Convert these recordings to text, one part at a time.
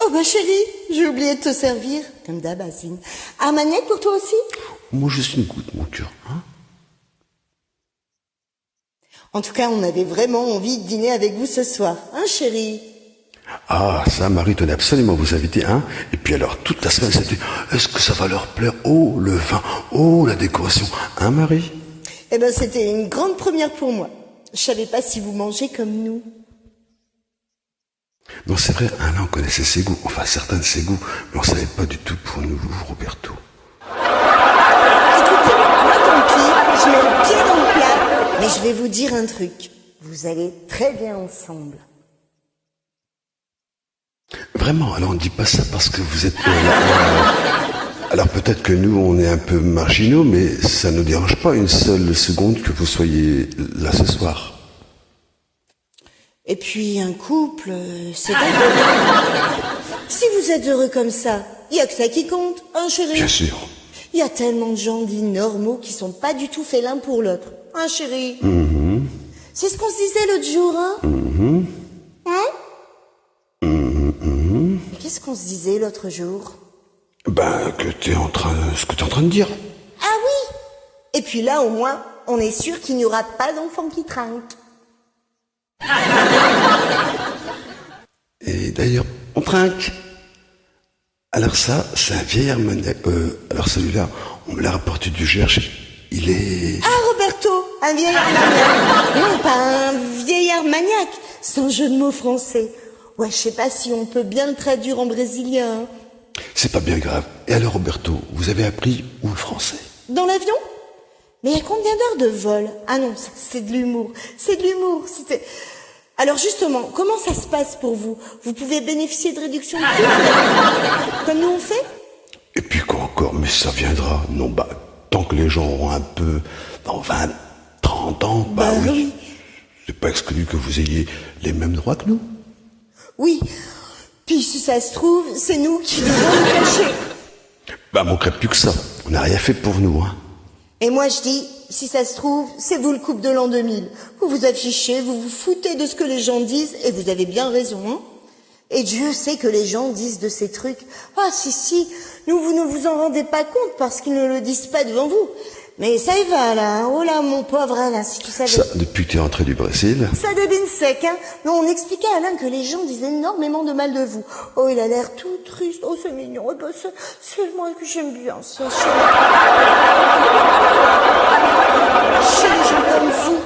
Oh bah chérie, j'ai oublié de te servir, comme d'hab, Asine. Armagnac pour toi aussi? Moi, juste une goutte, mon cœur, hein. En tout cas, on avait vraiment envie de dîner avec vous ce soir, hein chérie? Ah, ça, Marie tenait absolument à vous inviter, hein. Et puis alors, toute la semaine, c'était, est-ce que ça va leur plaire? Oh, le vin, oh, la décoration, hein, Marie? Eh ben c'était une grande première pour moi. Je savais pas si vous mangez comme nous. Non, c'est vrai, Alain, on connaissait ses goûts, enfin, certains de ses goûts, mais on savait pas du tout pour nous, Roberto. Écoutez, moi tant pis, je mets le pied dans le plat, mais je vais vous dire un truc. Vous allez très bien ensemble. Vraiment, alors on ne dit pas ça parce que vous êtes... alors peut-être que nous, on est un peu marginaux, mais ça ne nous dérange pas une seule seconde que vous soyez là ce soir. Et puis un couple, c'est dingue. Si vous êtes heureux comme ça, il y a que ça qui compte, hein chérie? Bien sûr. Il y a tellement de gens dits normaux qui sont pas du tout faits l'un pour l'autre, hein chérie? C'est ce qu'on se disait l'autre jour, hein? Hein? Mais qu'est-ce qu'on se disait l'autre jour? Ben, ce que tu es en train de dire. Ah oui! Et puis là, au moins, on est sûr qu'il n'y aura pas d'enfant qui trinque. Et d'ailleurs, on trinque. Alors ça, c'est un vieil armagnac. Alors celui-là, on me l'a rapporté du Gers. Il est... Ah, Roberto, un vieil armagnac. Non, pas un vieil armagnac. C'est un jeu de mots français. Ouais, je sais pas si on peut bien le traduire en brésilien. C'est pas bien grave. Et alors, Roberto, vous avez appris où le français? Dans l'avion? Mais il y a combien d'heures de vol? Ah non, c'est de l'humour. C'est de l'humour. Alors justement, comment ça se passe pour vous? Vous pouvez bénéficier de réductions de prix, comme nous on fait? Et puis quoi encore? Mais ça viendra. Non, bah, tant que les gens auront un peu... dans 20, 30 ans, bah oui. C'est pas exclu que vous ayez les mêmes droits que nous. Oui. Puis si ça se trouve, c'est nous qui devons nous cacher. Bah, manquerait plus que ça. On n'a rien fait pour nous, hein. Et moi je dis, si ça se trouve, c'est vous le couple de l'an 2000. Vous vous affichez, vous vous foutez de ce que les gens disent, et vous avez bien raison, hein. Et Dieu sait que les gens disent de ces trucs. Ah si, vous ne vous en rendez pas compte parce qu'ils ne le disent pas devant vous. Mais ça y va là, oh là mon pauvre Alain, si tu savais. Ça, depuis que tu es rentré du Brésil. Ça débine sec, hein. Mais on expliquait à Alain que les gens disaient énormément de mal de vous. Oh, il a l'air tout triste, oh c'est mignon, oh, bah, c'est moi que j'aime bien ça. Chez les gens comme vous,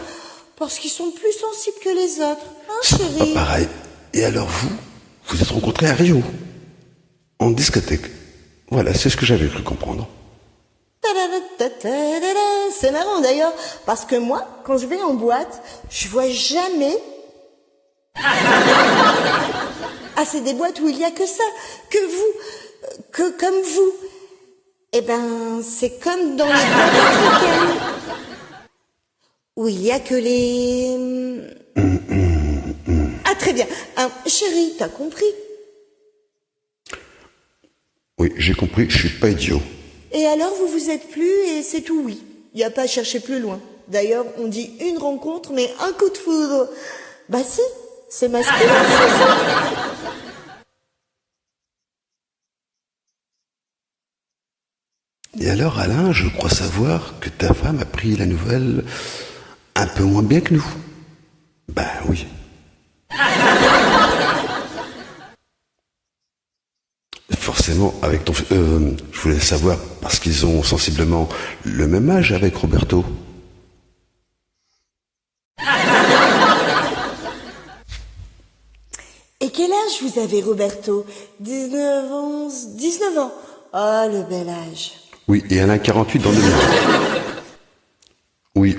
parce qu'ils sont plus sensibles que les autres, hein chérie? Pas pareil. Et alors vous êtes rencontrés à Rio, en discothèque. Voilà, c'est ce que j'avais cru comprendre. C'est marrant d'ailleurs, parce que moi, quand je vais en boîte, je vois jamais... Ah, c'est des boîtes où il y a que ça, que vous, que comme vous. Eh ben, c'est comme dans les boîtes africaines, où il y a que les... Ah, très bien. Chérie, t'as compris? Oui, j'ai compris, je suis pas idiot. Et alors, vous vous êtes plus et c'est tout oui. Il n'y a pas à chercher plus loin. D'ailleurs, on dit une rencontre, mais un coup de foudre. Bah si, c'est masculin, c'est ça. Et alors, Alain, je crois savoir que ta femme a pris la nouvelle un peu moins bien que nous. Ben oui. Forcément, avec ton... je voulais savoir, parce qu'ils ont sensiblement le même âge avec Roberto. Et quel âge vous avez, Roberto? 19 ans, 19 ans. Oh, le bel âge. Oui, et Alain 48 dans le milieu. Oui,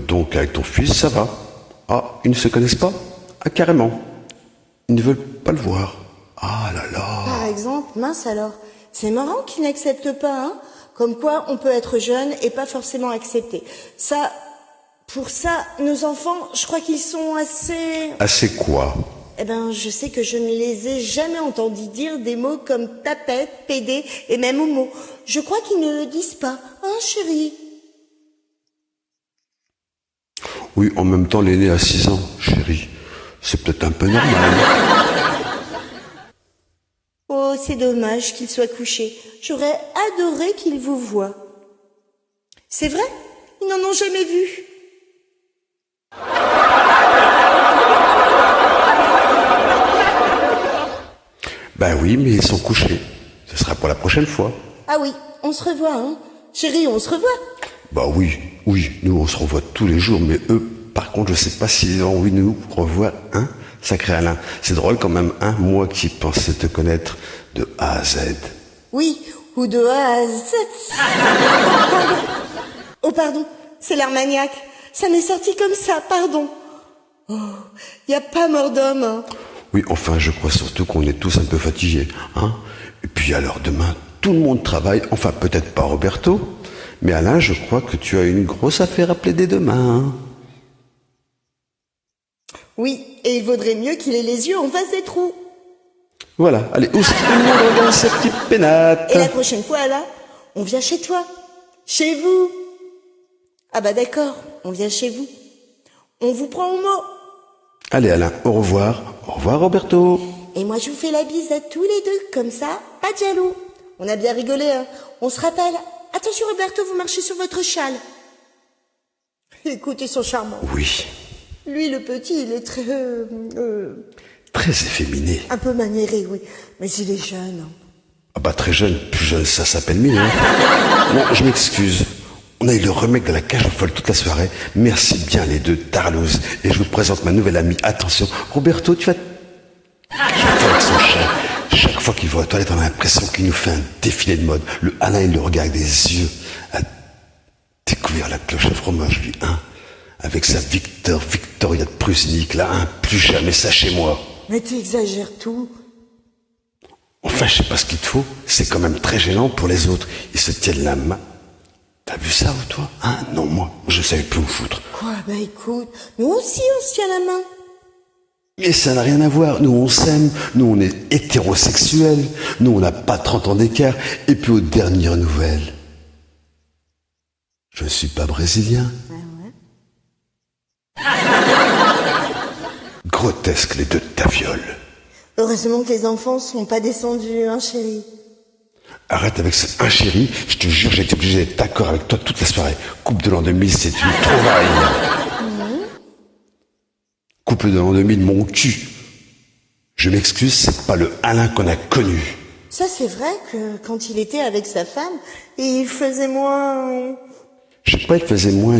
donc avec ton fils, ça va. Ah, ils ne se connaissent pas? Ah, carrément. Ils ne veulent pas le voir. Ah là là. Par exemple, mince alors. C'est marrant qu'ils n'acceptent pas, hein. Comme quoi, on peut être jeune et pas forcément accepté. Ça, pour ça, nos enfants, je crois qu'ils sont assez... Assez quoi? Eh ben, je sais que je ne les ai jamais entendus dire des mots comme tapette, pédé et même homo. Je crois qu'ils ne le disent pas, hein, chérie? Oui, en même temps, l'aîné a 6 ans, chérie. C'est peut-être un peu normal. Oh, c'est dommage qu'il soit couché. J'aurais adoré qu'il vous voie. C'est vrai? Ils n'en ont jamais vu. Ben oui, mais ils sont couchés. Ce sera pour la prochaine fois. Ah oui, on se revoit, hein? Chérie, on se revoit. Bah oui, nous on se revoit tous les jours, mais eux, par contre, je sais pas s'ils ont envie de nous revoir, hein, sacré Alain. C'est drôle quand même, hein, moi qui pensais te connaître de A à Z. Oui, ou de A à Z. Oh pardon, c'est l'Armagnac. Ça m'est sorti comme ça, pardon. Oh, y a pas mort d'homme, hein. Oui, enfin, je crois surtout qu'on est tous un peu fatigués, hein. Et puis alors demain, tout le monde travaille, enfin peut-être pas Roberto, mais Alain, je crois que tu as une grosse affaire à plaider demain, hein. Oui, et il vaudrait mieux qu'il ait les yeux en face des trous. Voilà, allez, où est-ce que tout le monde regarde ces petites pénates? Et la prochaine fois, là, on vient chez toi. Chez vous. Ah bah d'accord, on vient chez vous. On vous prend au mot. Allez Alain, au revoir. Au revoir Roberto. Et moi, je vous fais la bise à tous les deux, comme ça, pas de jaloux. On a bien rigolé, hein. On se rappelle. Attention Roberto, vous marchez sur votre châle. Écoutez, ils sont charmants. Oui. Lui, le petit, il est très... Très efféminé. un peu maniéré, oui. Mais il est jeune. Ah bah très jeune, plus jeune ça s'appelle mieux, hein. Bon, je m'excuse. On a eu le remake de la cage aux folles toute la soirée. Merci bien les deux tarlouses. Et je vous présente ma nouvelle amie. Attention, Roberto, tu vas... Je fais avec son chat. Chaque fois qu'il va aux toilettes, on a l'impression qu'il nous fait un défilé de mode. Le Alain, il le regarde avec des yeux à découvrir la cloche à fromage, lui, hein. Avec sa Victoria de Prusnik, là, hein. Plus jamais ça chez moi. Mais tu exagères tout. Enfin, je sais pas ce qu'il te faut. C'est quand même très gênant pour les autres. Ils se tiennent la main. T'as vu ça, ou toi? Hein? Non, moi, je savais plus où me foutre. Quoi? Bah écoute, nous aussi on se tient la main. Mais ça n'a rien à voir. Nous, on s'aime. Nous, on est hétérosexuels. Nous, on n'a pas 30 ans d'écart. Et puis, aux dernières nouvelles, je ne suis pas brésilien. Grotesque, les deux de ta viole. Heureusement que les enfants sont pas descendus, hein chérie. Arrête avec ce un chéri, je te jure, j'ai été obligé d'être d'accord avec toi toute la soirée. Couple de l'an 2000, c'est une trouvaille. Couple de l'an 2000, mon cul. Je m'excuse, c'est pas le Alain qu'on a connu. Ça c'est vrai que quand il était avec sa femme, il faisait moins... Je sais pas, il faisait moins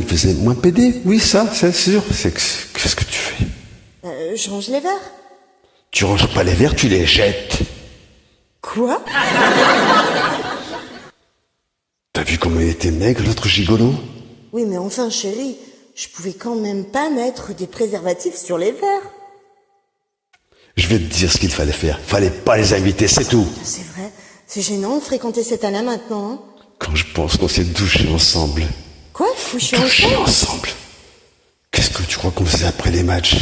pédé. Oui, ça, c'est sûr. Qu'est-ce que tu fais? Je range les verres. Tu ranges pas les verres, tu les jettes. Quoi? T'as vu comment il était maigre, l'autre gigolo? Oui, mais enfin, chérie, je pouvais quand même pas mettre des préservatifs sur les verres. Je vais te dire ce qu'il fallait faire. Fallait pas les inviter, c'est tout. C'est vrai, c'est gênant de fréquenter cet Alain maintenant, hein. Quand je pense qu'on s'est douché ensemble. Quoi? Coucher Douché ensemble? ensemble. Qu'est-ce que tu crois qu'on faisait après les matchs?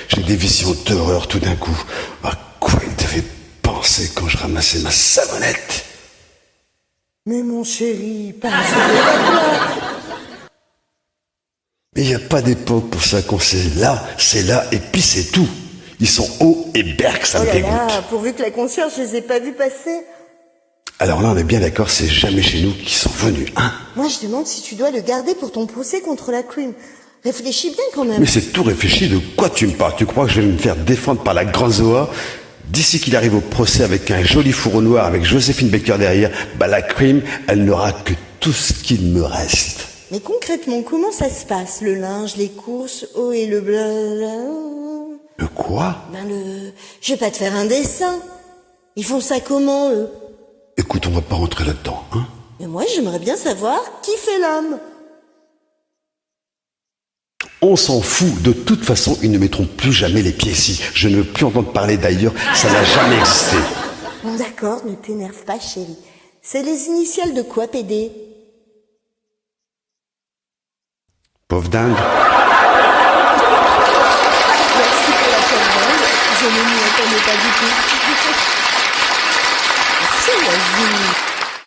J'ai des visions d'horreur tout d'un coup. À quoi il devait penser quand je ramassais ma savonnette? Mais mon chéri, pas toi. Mais il n'y a pas d'époque pour ça qu'on c'est là, et puis c'est tout. Ils sont hauts et berk, ça Oh me là dégoûte. là, pourvu que la concierge, je les ai pas vus passer. Alors là, on est bien d'accord, c'est jamais chez nous qu'ils sont venus, hein? Moi, je demande si tu dois le garder pour ton procès contre la cream. Réfléchis bien quand même. Mais c'est tout réfléchi, de quoi tu me parles? Tu crois que je vais me faire défendre par la grande Zoa? D'ici qu'il arrive au procès avec un joli fourreau noir avec Joséphine Baker derrière, bah la cream, elle n'aura que tout ce qu'il me reste. Mais concrètement, comment ça se passe? Le linge, les courses, oh et le bleu... Le quoi? Je vais pas te faire un dessin. Ils font ça comment, eux? Écoute, on va pas rentrer là-dedans, hein? Mais moi, j'aimerais bien savoir qui fait l'homme. On s'en fout. De toute façon, ils ne mettront plus jamais les pieds ici. Je ne veux plus entendre parler d'ailleurs. Ça n'a jamais existé. Bon, d'accord, ne t'énerve pas, chérie. C'est les initiales de quoi, PD? Pauvre dingue. Merci pour la commande. Je ne m'y attendais pas du tout. Merci, Yazine.